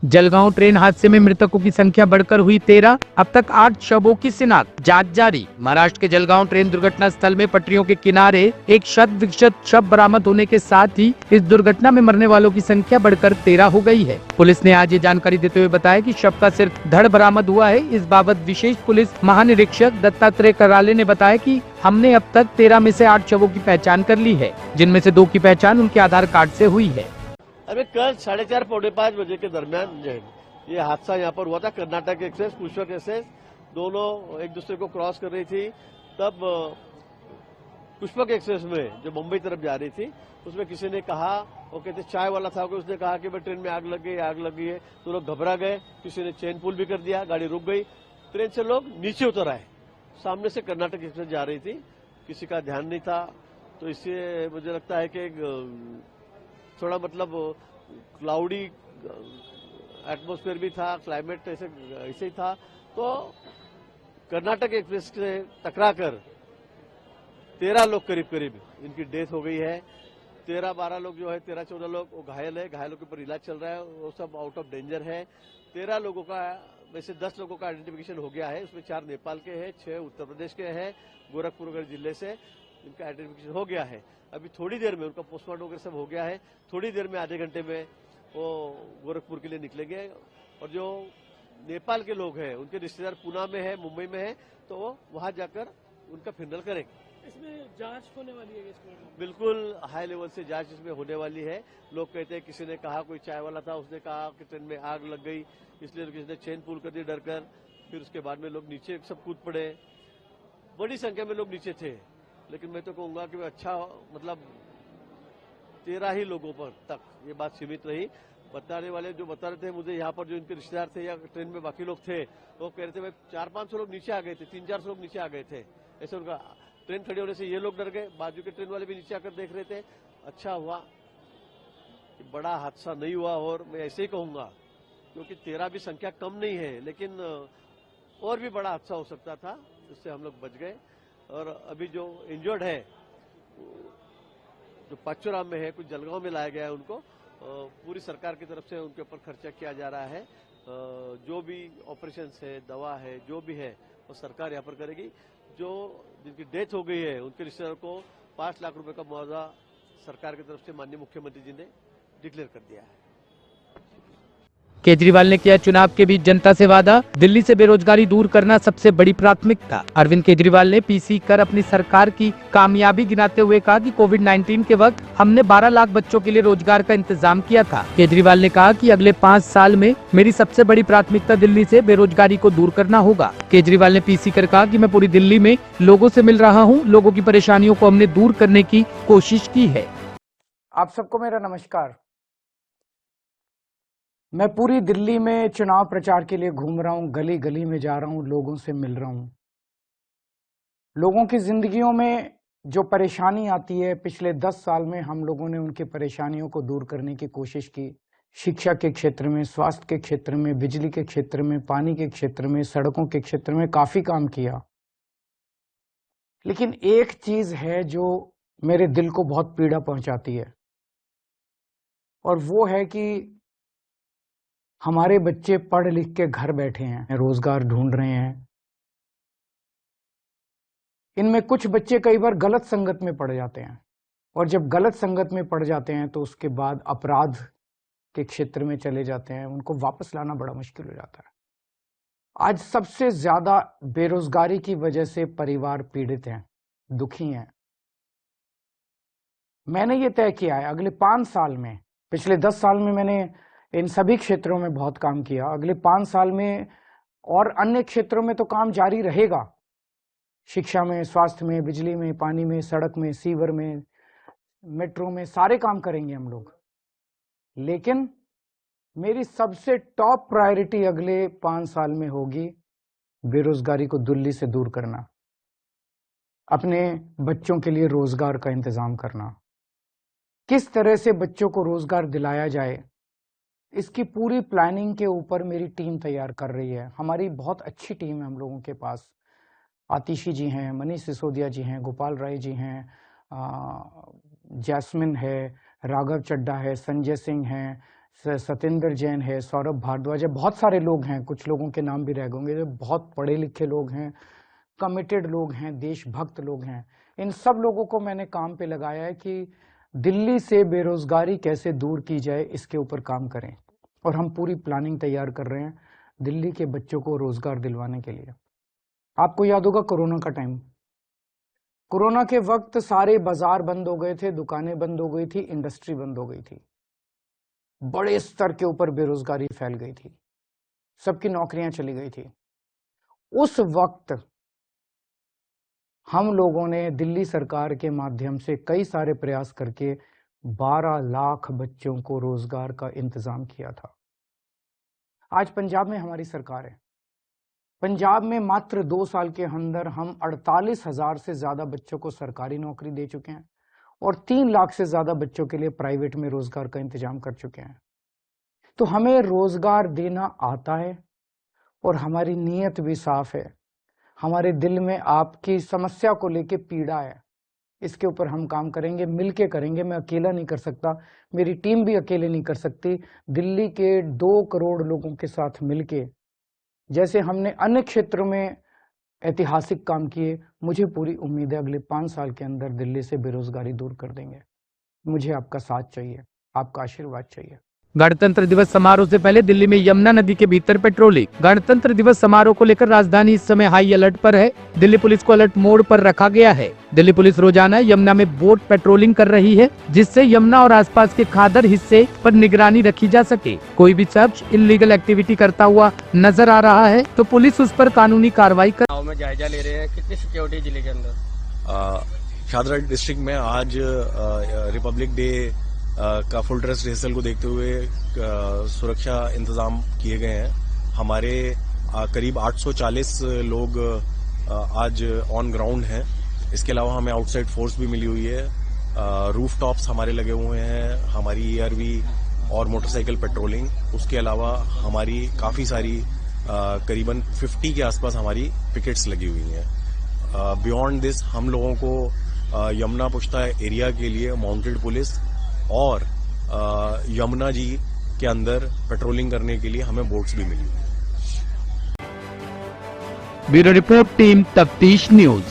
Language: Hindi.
जलगांव ट्रेन हादसे में मृतकों की संख्या बढ़कर हुई 13। अब तक 8 शवों की शिनाख्त, जांच जारी। महाराष्ट्र के जलगांव ट्रेन दुर्घटना स्थल में पटरियों के किनारे एक शत विक्षत शव बरामद होने के साथ ही इस दुर्घटना में मरने वालों की संख्या बढ़कर 13 हो गई है। पुलिस ने आज ये जानकारी देते हुए बताया कि शव का सिर्फ धड़ बरामद हुआ है। इस बाबत विशेष पुलिस महानिरीक्षक दत्तात्रेय कराले ने बताया कि हमने अब तक 13 में से 8 शवों की पहचान कर ली है, जिनमें से 2 की पहचान उनके आधार कार्ड से हुई है। अभी कल 4:30 पौने 5 बजे के दरमियान जो है ये हादसा यहाँ पर हुआ था। कर्नाटक एक्सप्रेस, पुष्पक एक्सप्रेस दोनों एक दूसरे को क्रॉस कर रही थी। तब पुष्पक एक्सप्रेस में जो मुंबई तरफ जा रही थी उसमें किसी ने कहा, वो कहते चाय वाला था, उसने कहा कि भाई ट्रेन में आग लग गई है। तो लोग घबरा गए, किसी ने चेन पुल भी कर दिया, गाड़ी रुक गई। ट्रेन से लोग नीचे उतर आए। सामने से कर्नाटक एक्सप्रेस जा रही थी, किसी का ध्यान नहीं था। तो इससे मुझे लगता है कि थोड़ा मतलब क्लाउडी एटमॉस्फेयर भी था, क्लाइमेट ऐसे ही था। तो कर्नाटक एक्सप्रेस से टकराकर 13 लोग करीब इनकी डेथ हो गई है। 13-12 लोग जो है, 13-14 लोग वो घायल है। घायलों के ऊपर इलाज चल रहा है, वो सब आउट ऑफ डेंजर है। 13 लोगों का वैसे 10 लोगों का आइडेंटिफिकेशन हो गया है। उसमें 4 नेपाल के हैं, 6 उत्तर प्रदेश के हैं, गोरखपुर जिले से इनका आइडेंटिफिकेशन हो गया है। अभी थोड़ी देर में उनका पोस्टमार्टम वगैरह सब हो गया है। थोड़ी देर में, आधे घंटे में वो गोरखपुर के लिए निकलेंगे। और जो नेपाल के लोग हैं, उनके रिश्तेदार पूना में है, मुंबई में है, तो वो वहां जाकर उनका फिनरल करेंगे। इसमें जांच होने वाली है इसमें? बिल्कुल हाई लेवल से जांच इसमें होने वाली है। लोग कहते हैं, किसी ने कहा कोई चाय वाला था, उसने कहा कि ट्रेन में आग लग गई, इसलिए किसी ने चेन पुल कर दी डरकर। फिर उसके बाद में लोग नीचे सब कूद पड़े। बड़ी संख्या में लोग नीचे थे, लेकिन मैं तो कहूंगा कि अच्छा मतलब 13 ही लोगों पर तक ये बात सीमित रही। बताने वाले जो बता रहे थे मुझे, यहाँ पर जो इनके रिश्तेदार थे या ट्रेन में बाकी लोग थे, वो कह रहे थे भाई 400-500 लोग नीचे आ गए थे, 300-400 लोग नीचे आ गए थे। ऐसे उनका ट्रेन खड़ी होने से ये लोग डर गए, बाजू के ट्रेन वाले भी नीचे आकर देख रहे थे। अच्छा हुआ कि बड़ा हादसा नहीं हुआ। और मैं ऐसे ही कहूंगा, क्योंकि 13 भी संख्या कम नहीं है, लेकिन और भी बड़ा हादसा हो सकता था, उससे हम लोग बच गए। और अभी जो इंजर्ड है, जो पाचोराम में है, कुछ जलगांव में लाया गया है, उनको पूरी सरकार की तरफ से उनके ऊपर खर्चा किया जा रहा है। जो भी ऑपरेशन है, दवा है, जो भी है वो सरकार यहाँ पर करेगी। जो जिनकी डेथ हो गई है उनके रिश्तेदारों को 5 लाख रुपए का मुआवजा सरकार की तरफ से माननीय मुख्यमंत्री जी ने डिक्लेयर कर दिया है। केजरीवाल ने किया चुनाव के बीच जनता से वादा, दिल्ली से बेरोजगारी दूर करना सबसे बड़ी प्राथमिकता। अरविंद केजरीवाल ने पीसी कर अपनी सरकार की कामयाबी गिनाते हुए कहा कि कोविड-19 के वक्त हमने 12 लाख बच्चों के लिए रोजगार का इंतजाम किया था। केजरीवाल ने कहा कि अगले 5 साल में मेरी सबसे बड़ी प्राथमिकता दिल्ली से बेरोजगारी को दूर करना होगा। केजरीवाल ने पीसी कर कहा कि मैं पूरी दिल्ली में लोगों से मिल रहा हूँ, लोगों की परेशानियों को हमने दूर करने की कोशिश की है। आप सबको मेरा नमस्कार। मैं पूरी दिल्ली में चुनाव प्रचार के लिए घूम रहा हूं, गली गली में जा रहा हूं, लोगों से मिल रहा हूं। लोगों की जिंदगियों में जो परेशानी आती है, पिछले 10 साल में हम लोगों ने उनकी परेशानियों को दूर करने की कोशिश की। शिक्षा के क्षेत्र में, स्वास्थ्य के क्षेत्र में, बिजली के क्षेत्र में, पानी के क्षेत्र में, सड़कों के क्षेत्र में काफी काम किया। लेकिन एक चीज है जो मेरे दिल को बहुत पीड़ा पहुंचाती है, और वो है कि हमारे बच्चे पढ़ लिख के घर बैठे हैं, रोजगार ढूंढ रहे हैं। इनमें कुछ बच्चे कई बार गलत संगत में पड़ जाते हैं, और जब गलत संगत में पड़ जाते हैं तो उसके बाद अपराध के क्षेत्र में चले जाते हैं। उनको वापस लाना बड़ा मुश्किल हो जाता है। आज सबसे ज्यादा बेरोजगारी की वजह से परिवार पीड़ित हैं, दुखी हैं। मैंने ये तय किया है, अगले 5 साल में, पिछले 10 साल में मैंने इन सभी क्षेत्रों में बहुत काम किया। अगले 5 साल में और अन्य क्षेत्रों में तो काम जारी रहेगा, शिक्षा में, स्वास्थ्य में, बिजली में, पानी में, सड़क में, सीवर में, मेट्रो में, सारे काम करेंगे हम लोग। लेकिन मेरी सबसे टॉप प्रायोरिटी अगले 5 साल में होगी बेरोजगारी को दिल्ली से दूर करना, अपने बच्चों के लिए रोजगार का इंतजाम करना। किस तरह से बच्चों को रोजगार दिलाया जाए, इसकी पूरी प्लानिंग के ऊपर मेरी टीम तैयार कर रही है। हमारी बहुत अच्छी टीम है हम लोगों के पास। आतिशी जी हैं, मनीष सिसोदिया जी हैं, गोपाल राय जी हैं, जैस्मिन है, राघव चड्ढा है, संजय सिंह हैं, सत्येंद्र जैन है, सौरभ भारद्वाज है, बहुत सारे लोग हैं, कुछ लोगों के नाम भी रह गए जो बहुत पढ़े लिखे लोग हैं, कमिटेड लोग हैं, देशभक्त लोग हैं। इन सब लोगों को मैंने काम पे लगाया है कि दिल्ली से बेरोजगारी कैसे दूर की जाए, इसके ऊपर काम करें। और हम पूरी प्लानिंग तैयार कर रहे हैं दिल्ली के बच्चों को रोजगार दिलवाने के लिए। आपको याद होगा कोरोना का टाइम, कोरोना के वक्त सारे बाजार बंद हो गए थे, दुकानें बंद हो गई थी, इंडस्ट्री बंद हो गई थी, बड़े स्तर के ऊपर बेरोजगारी फैल गई थी, सबकी नौकरियां चली गई थी। उस वक्त हम लोगों ने दिल्ली सरकार के माध्यम से कई सारे प्रयास करके 12 लाख बच्चों को रोजगार का इंतजाम किया था। आज पंजाब में हमारी सरकार है, पंजाब में मात्र 2 साल के अंदर हम 48,000 से ज्यादा बच्चों को सरकारी नौकरी दे चुके हैं और 3 लाख से ज्यादा बच्चों के लिए प्राइवेट में रोजगार का इंतजाम कर चुके हैं। तो हमें रोजगार देना आता है और हमारी नीयत भी साफ है, हमारे दिल में आपकी समस्या को लेके पीड़ा है, इसके ऊपर हम काम करेंगे, मिलके करेंगे। मैं अकेला नहीं कर सकता, मेरी टीम भी अकेले नहीं कर सकती। दिल्ली के 2 करोड़ लोगों के साथ मिलके, जैसे हमने अन्य क्षेत्रों में ऐतिहासिक काम किए, मुझे पूरी उम्मीद है अगले 5 साल के अंदर दिल्ली से बेरोजगारी दूर कर देंगे। मुझे आपका साथ चाहिए, आपका आशीर्वाद चाहिए। गणतंत्र दिवस समारोह से पहले दिल्ली में यमुना नदी के भीतर पेट्रोलिंग। गणतंत्र दिवस समारोह को लेकर राजधानी इस समय हाई अलर्ट पर है। दिल्ली पुलिस को अलर्ट मोड पर रखा गया है। दिल्ली पुलिस रोजाना यमुना में बोट पेट्रोलिंग कर रही है, जिससे यमुना और आसपास के खादर हिस्से पर निगरानी रखी जा सके। कोई भी शख्स इलीगल एक्टिविटी करता हुआ नजर आ रहा है तो पुलिस उस पर कानूनी कार्रवाई कर। में जायजा ले रहे हैं, कितनी सिक्योरिटी जिले के अंदर? शादरा डिस्ट्रिक्ट में आज रिपब्लिक डे का फुल ड्रेस रिहर्सल को देखते हुए सुरक्षा इंतजाम किए गए हैं। हमारे करीब 840 लोग आज ऑन ग्राउंड हैं। इसके अलावा हमें आउटसाइड फोर्स भी मिली हुई है। रूफ टॉप्स हमारे लगे हुए हैं, हमारी ERV और मोटरसाइकिल पेट्रोलिंग। उसके अलावा हमारी काफी सारी करीबन 50 के आसपास हमारी पिकेट्स लगी हुई हैं। बियॉन्ड दिस हम लोगों को यमुना पुश्ता एरिया के लिए माउंटेड पुलिस और यमुना जी के अंदर पेट्रोलिंग करने के लिए हमें बोट्स भी मिली हुई है। ब्यूरो रिपोर्ट, टीम तफ्तीश न्यूज।